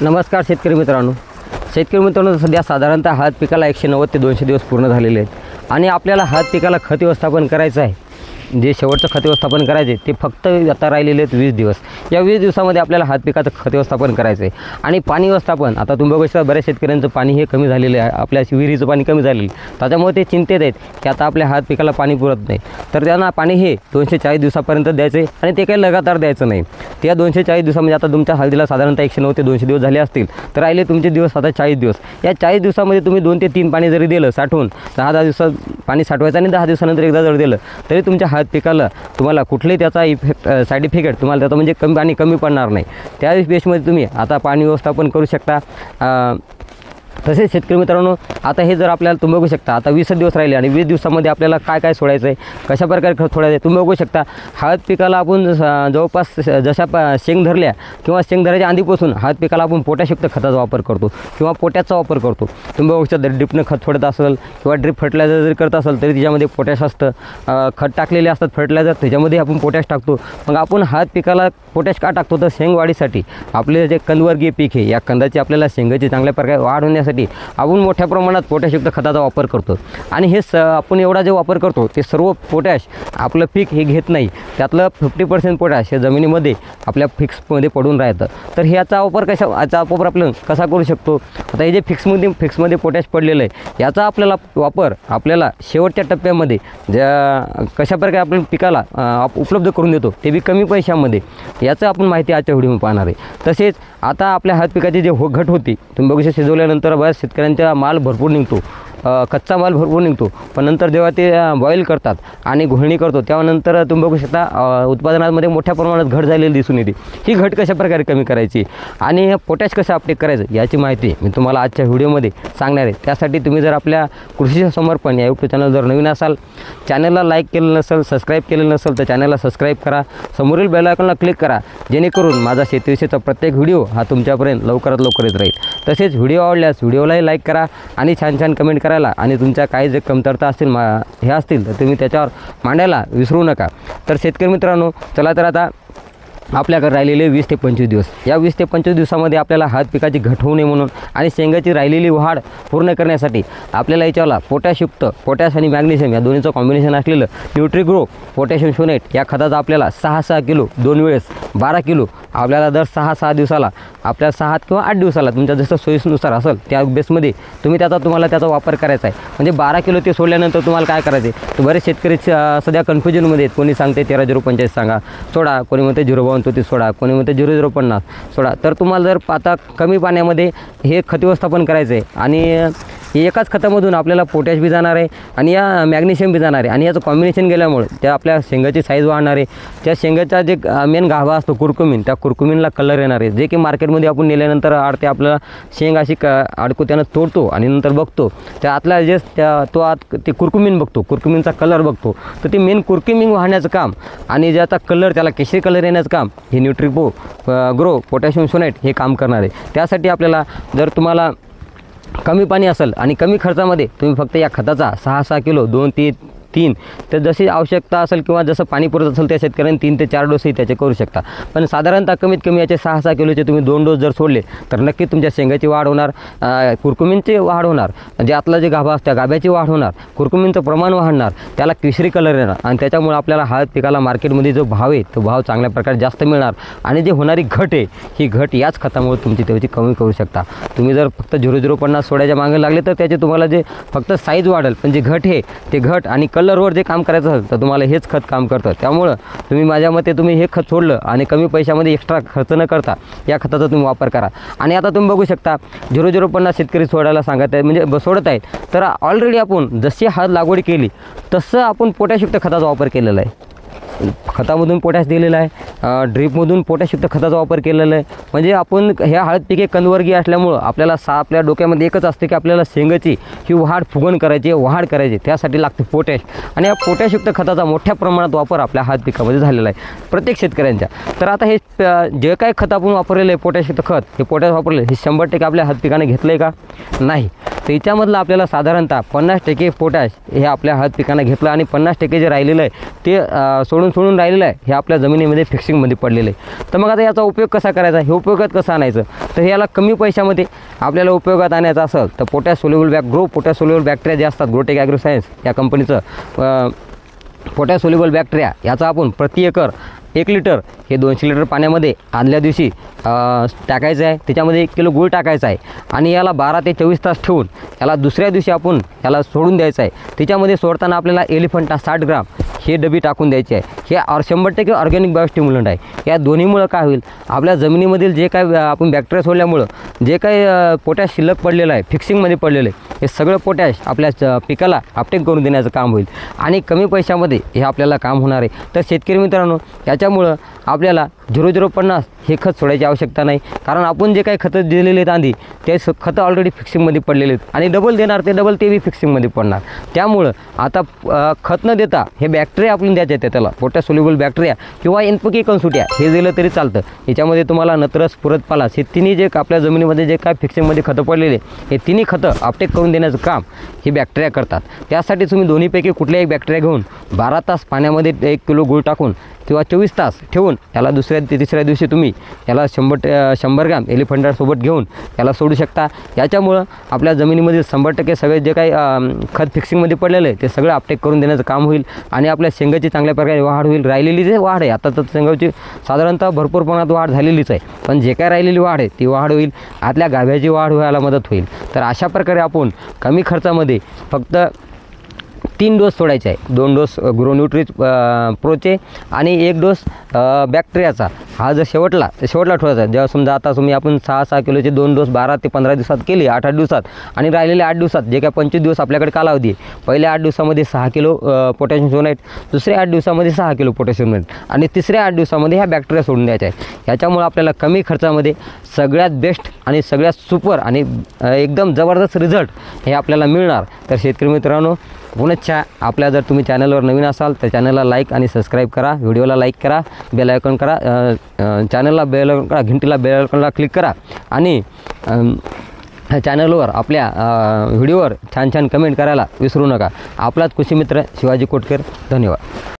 नमस्कार शेतकरी मित्रांनो, सध्या साधारणतः हळद पिकाला 190 ते 200 दिवस पूर्ण झालेले आहेत आणि आपल्याला हळद पिकाला खत व्यवस्थापन करायचं आहे. जे शेवटचं खत व्यवस्थापन करायचे ते फक्त आता राहिलेले आहेत 20 दिवस. या 20 दिवसामध्ये आपल्याला हळद पिकाचं खत व्यवस्थापन करायचं आहे. आणि पाणी व्यवस्थापन, आता तुम्ही बघू शकता बऱ्याच शेतकऱ्यांचं पाणी हे कमी झालेलं आहे, आपल्या विहिरीचं पाणी कमी झालेलं, त्याच्यामुळे ते चिंतेत आहेत की आता आपल्या हळद पिकाला पाणी पुरत नाही. तर त्यांना पाणी हे 240 दिवसापर्यंत द्यायचं आहे आणि ते काही लगातार द्यायचं नाही. त्या 240 दिवसामध्ये आता तुमच्या हळदीला साधारणतः 190 ते 200 दिवस झाले असतील, तर राहिले तुमचे दिवस आता 40 दिवस. या 40 दिवसामध्ये तुम्ही 2 ते 3 पाणी जरी दिलं साठवून, 10 दिवसात पाणी साठवायचं आणि 10 दिवसानंतर एकदा जर दिलं तरी तुमच्या हळद पिकाला तुम्हाला कुठलाही त्याचा साईड इफेक्ट तुम्हाला त्याचा म्हणजे पाणी कमी पडणार नाही. त्या बेसमध्ये तुम्ही आता पाणी व्यवस्थापन करू शकता. तसेच शेतकरी मित्रांनो, आता हे जर आपल्याला तुम्ही बघू शकता आता 20 दिवस राहिले आणि 20 दिवसामध्ये आपल्याला काय काय सोडायचं आहे, कशाप्रकारे खत सोडायचं आहे तुम्ही बघू शकता. हळद पिकाला आपण जवळपास जशा शेंग धरल्या किंवा शेंग धरायच्या आधीपासून हळद पिकाला आपण पोटॅशयुक्त खताचा वापर करतो किंवा पोटॅशचा वापर करतो. तुम्ही बघू शकता ड्रिपनं खत सोडत असेल किंवा ड्रिप फर्टिलायझर जरी करत असेल तरी त्याच्यामध्ये पोटॅश असतं. खत टाकलेले असतात फर्टिलायझर, त्याच्यामध्ये आपण पोटॅश टाकतो. मग आपण हळद पिकाला पोटॅश का टाकतो, तर शेंग वाढीसाठी. आपले जे कंदवर्गीय पीक आहे या कंदाची आपल्याला शेंगाची चांगल्या प्रकारे वाढ होण्यासाठी आपण मोठ्या प्रमाणात पोटॅशयुक्त खताचा वापर करतो. आणि हे आपण एवढा जे वापर करतो ते सर्व पोटॅश आपलं पीक हे घेत नाही, त्यातलं 50% पोटॅश हे जमिनीमध्ये आपल्या फिक्समध्ये पडून राहतं. तर याचा वापर आपण कसा करू शकतो. आता हे जे फिक्समध्ये पोटॅश पडलेलं आहे याचा आपल्याला शेवटच्या टप्प्यामध्ये कशाप्रकारे आपण पिकाला उपलब्ध करून देतो ते बी कमी पैशामध्ये, याचं आपण माहिती आजच्या व्हिडिओमध्ये पाहणार आहे. तसेच आता आपल्या हळद पिकाची जे घट होती तुम्ही बघू शकता, शिजवल्यानंतर बऱ्याच शेतकऱ्यांचा माल भरपूर निघतो, कच्चा माल भरपूर निघतो. पण नंतर जेव्हा ते बॉईल करतात आणि घोळणी करतो त्यानंतर तुम्ही बघू शकता उत्पादनामध्ये मोठ्या प्रमाणात घट झालेली दिसून येते. ही घट कशाप्रकारे कमी करायची आणि पोटॅश कसं अपटेक करायचं याची माहिती मी तुम्हाला आजच्या व्हिडिओमध्ये सांगणार आहे. त्यासाठी तुम्ही जर आपल्या कृषी समर्पण या यूट्यूब चॅनल जर नवीन असाल, चॅनलला लाईक केलं नसेल, सबस्क्राईब केलं नसेल तर चॅनलला सबस्क्राईब करा, समोरील बेल आयकॉनला क्लिक करा, जेणेकरून माझा शेतीविषयीचा प्रत्येक व्हिडिओ हा तुमच्यापर्यंत लवकरात लवकर येत राहील. तसेच व्हिडिओ आवडल्यास व्हिडिओलाही लाईक करा आणि छान छान कमेंट करायला आणि तुमच्या काही जे कमतरता असतील हे असतील तर तुम्ही त्याच्यावर मांडायला विसरू नका. तर शेतकरी मित्रांनो, चला तर आता आपल्याकडे राहिलेले 20 ते 25 दिवस, या 20 ते 25 दिवसामध्ये आपल्याला हळद पिकाची घट होऊ नये म्हणून आणि शेंगाची राहिलेली वाढ पूर्ण करण्यासाठी आपल्याला याच्याला पोटॅश आणि मॅग्नेशियम या दोन्हीचं कॉम्बिनेशन असलेलं न्यूट्रिग्रो पोटॅशियम शोनेट या खताचा आपल्याला 6 किलो 2 वेळेस 12 किलो आपल्याला दर 6 दिवसाला आपल्या 6 किंवा 8 दिवसाला तुमच्या जसं सोयीनुसार असेल त्या बेसमध्ये तुम्हाला त्याचा वापर करायचा आहे. म्हणजे 12 किलो ते सोडल्यानंतर तुम्हाला काय करायचं आहे. तर बरेच शेतकरी सध्या कन्फ्युजनमध्ये आहेत. कोणी सांगते 13-0-45 सांगा सोडा, कोणी म्हणते 0-52-33 सोडा, कोणी म्हणते 0-0-50 सोडा. तर तुम्हाला जर आता कमी पाण्यामध्ये हे खत व्यवस्थापन करायचं आहे आणि एकाच खतामधून आपल्याला पोटॅश बी जाणार आहे आणि या मॅग्नेशियम बी जाणार आहे आणि याचं कॉम्बिनेशन गेल्यामुळे त्या आपल्या शेंगाची साईज वाढणार आहे. त्या शेंगाचा जे मेन गाभा असतो कुरकुमीन, त्या कुरकुमीनला कलर येणार आहे, जे की मार्केटमध्ये आपण नेल्यानंतर ते आपल्याला शेंग अशी अडकू त्यानं तोडतो आणि नंतर बघतो त्या आतला जे ते कुरकुमीन बघतो, कुरकुमीनचा कलर बघतो. तर ते मेन कुरकुमीन वाहण्याचं काम आणि ज्याचा कलर त्याला केशरी कलर येण्याचं काम हे न्यूट्रिग्रो पोटॅशियम सोनेट हे काम करणार आहे. त्यासाठी आपल्याला जर तुम्हाला कमी पाणी असेल आणि कमी खर्चामध्ये तुम्ही फक्त या खताचा 6 किलो 2 ते 3 तर जशी आवश्यकता असेल किंवा जसं पाणी पुरत असेल त्या शेतकऱ्यांनी 3 ते 4 डोसही त्याचे करू शकता. पण साधारणतः कमीत कमी याचे 6 किलोचे तुम्ही 2 डोस जर सोडले तर नक्की तुमच्या शेंगाची वाढ होणार, कुरकुमीनची वाढ होणार, म्हणजे आतला जे गाभा असतो त्या गाभ्याची वाढ होणार, कुरकुमीनचं प्रमाण वाढणार, त्याला केशरी कलर येणार आणि त्याच्यामुळे आपल्याला हळद पिकाला मार्केटमध्ये जो भाव आहे तो भाव चांगल्या प्रकारे जास्त मिळणार. आणि जी होणारी घट आहे ही घट याच खतामुळे तुमची त्याची कमी करू शकता. तुम्ही जर फक्त 0-0-50 सोडायच्या मागे लागले तर त्याचे तुम्हाला जे फक्त साईज वाढेल, पण जे घट आहे ते घट आणि कलरवर जे काम करायचं असेल तर तुम्हाला हेच खत काम करतं. त्यामुळं तुम्ही माझ्या मते तुम्ही हे खत सोडलं आणि कमी पैशामध्ये एक्स्ट्रा खर्च न करता या खताचा तुम्ही वापर करा. आणि आता तुम्ही बघू शकता 0-0-50 शेतकरी सोडायला सांगत आहेत, म्हणजे सोडत आहेत. तर ऑलरेडी आपण जशी हळद लागवड केली तसं आपण पोटॅशयुक्त खताचा वापर केलेला आहे. खतामधून पोटॅश दिलेला आहे, ड्रीपमधून पोटॅशयुक्त खताचा वापर केलेला आहे. म्हणजे आपण ह्या हळद पिके कंदवर्गीय असल्यामुळं आपल्या डोक्यामध्ये एकच असते की आपल्याला शेंगाची ही वाढ करायची त्यासाठी लागते पोटॅश. आणि या पोटॅशयुक्त खताचा मोठ्या प्रमाणात वापर आपल्या हळद पिकामध्ये झालेला आहे प्रत्येक शेतकऱ्यांच्या. तर आता हे जे काही खत आपण वापरलेलं आहे पोटॅशयुक्त खत, हे पोटॅश वापरले हे 100% आपल्या हळद पिकाने घेतलं आहे का? नाही. त्याच्यामधलं आपल्याला साधारणतः 50% पोटॅश हे आपल्या हळद पिकांना घेतलं आणि 50% जे राहिलेलं आहे ते सोडून राहिलेलं आहे हे आपल्या जमिनीमध्ये फिक्सिंगमध्ये पडलेलं आहे. तर मग आता याचा उपयोग कसा करायचा, हे उपयोगात कसं आणायचं, तर याला कमी पैशामध्ये आपल्याला उपयोगात आणायचं असेल तर पोटॅश सोल्युबल बॅक्टेरिया जे असतात ग्रोटेक ॲग्रोसायन्स या कंपनीचं पोटॅश सोल्युबल बॅक्टेरिया याचा आपण प्रति एकर 1 लिटर हे 200 लिटर पाण्यामध्ये आदल्या दिवशी टाकायचं आहे. त्याच्यामध्ये 1 किलो गूळ टाकायचा आहे आणि याला 12 ते 24 तास ठेवून याला दुसऱ्या दिवशी आपण याला सोडून द्यायचं आहे. त्याच्यामध्ये सोडताना आपल्याला एलिफंटा 60 ग्राम हे डबी टाकून द्यायचे आहे. हे 100% ऑर्गॅनिक बायोस्टिम्युलंट आहे. या दोन्हीमुळं काय होईल, आपल्या जमिनीमधील जे काय आपण बॅक्टेरिया सोडल्यामुळं जे काही पोटॅश शिल्लक पडलेलं आहे फिक्सिंगमध्ये पडलेलं आहे हे सगळं पोटॅश आपल्या पिकाला अपटेक करून देण्याचं काम होईल आणि कमी पैशामध्ये हे आपल्याला काम होणार आहे. तर शेतकरी मित्रांनो, याच्यामुळं आपल्याला 0050 हे खत सोडायची आवश्यकता नाही, कारण आपण जे काही खतं दिलेले आहेत आधी ते खतं ऑलरेडी फिक्सिंगमध्ये पडलेले आहेत आणि डबल देणार ते बी फिक्सिंगमध्ये पडणार. त्यामुळं आता खत न देता हे बॅक्टेरिया आपण द्यायचे आहेत त्याला पोटॅश सोल्युबल बॅक्टेरिया किंवा NPK कन्सुट्या हे दिलं तरी चालतं. याच्यामध्ये तुम्हाला नत्रस पुरत पालास हे तिन्ही जे आपल्या जमिनीमध्ये जे काय फिक्सिंगमध्ये खतं पडलेले हे तिन्ही खतं अपटेक करून देण्याचं काम हे बॅक्टेरिया करतात. त्यासाठी तुम्ही दोन्हीपैकी कुठल्याही बॅक्टेरिया घेऊन 12 तास पाण्यामध्ये 1 किलो गूळ टाकून किंवा 24 तास ठेवून याला तिसऱ्या दिवशी तुम्ही याला 100 ग्राम एलिफंटासोबत घेऊन याला सोडू शकता. याच्यामुळं आपल्या जमिनीमधील 100% सगळे जे काही खत फिक्सिंगमध्ये पडलेलं आहे ते सगळं अपटेक करून देण्याचं काम होईल आणि आपल्या शेंगाची चांगल्या प्रकारे वाढ होईल. राहिलेली जे वाढ आहे आता तर शेंगाची साधारणतः भरपूर प्रमाणात वाढ झालेलीच आहे, पण जे काय राहिलेली वाढ आहे ती वाढ होईल, आतल्या गाभ्याची वाढ व्हायला मदत होईल. तर अशा प्रकारे आपण कमी खर्चामध्ये फक्त 3 डोस सोडायचे आहे. 2 डोस ग्रोन्यूट्रीज प्रोचे आणि 1 डोस बॅक्टेरियाचा. हा जर शेवटला ठेवायचा. जेव्हा समजा आता तुम्ही आपण 6 किलोचे 2 डोस 12 ते 15 दिवसात केले, 8 दिवसात आणि राहिलेले 8 दिवसात जे काय 25 दिवस आपल्याकडे कालावधी आहे, पहिल्या 8 दिवसामध्ये 6 किलो पोटॅशियम सोनाईट, दुसऱ्या 8 दिवसामध्ये 6 किलो पोटॅशियम सोनाईट आणि तिसऱ्या 8 दिवसामध्ये ह्या बॅक्टेरिया सोडून द्यायचा आहे. याच्यामुळे आपल्याला कमी खर्चामध्ये सगळ्यात बेस्ट आणि सगळ्यात सुपर आणि एकदम जबरदस्त रिझल्ट हे आपल्याला मिळणार. तर शेतकरी मित्रांनो, पुनश्च आपल्या जर तुम्ही चॅनलवर नवीन असाल तर चॅनलला लाईक आणि सबस्क्राईब करा, व्हिडिओला लाईक करा, बेल आयकॉन करा, चॅनलला बेल आयकॉन करा, घंटीला बेल आयकॉनला क्लिक करा आणि चॅनलवर आपल्या व्हिडिओवर छान कमेंट करायला विसरू नका. आपलाच कृषी मित्र शिवाजी कोटकर. धन्यवाद.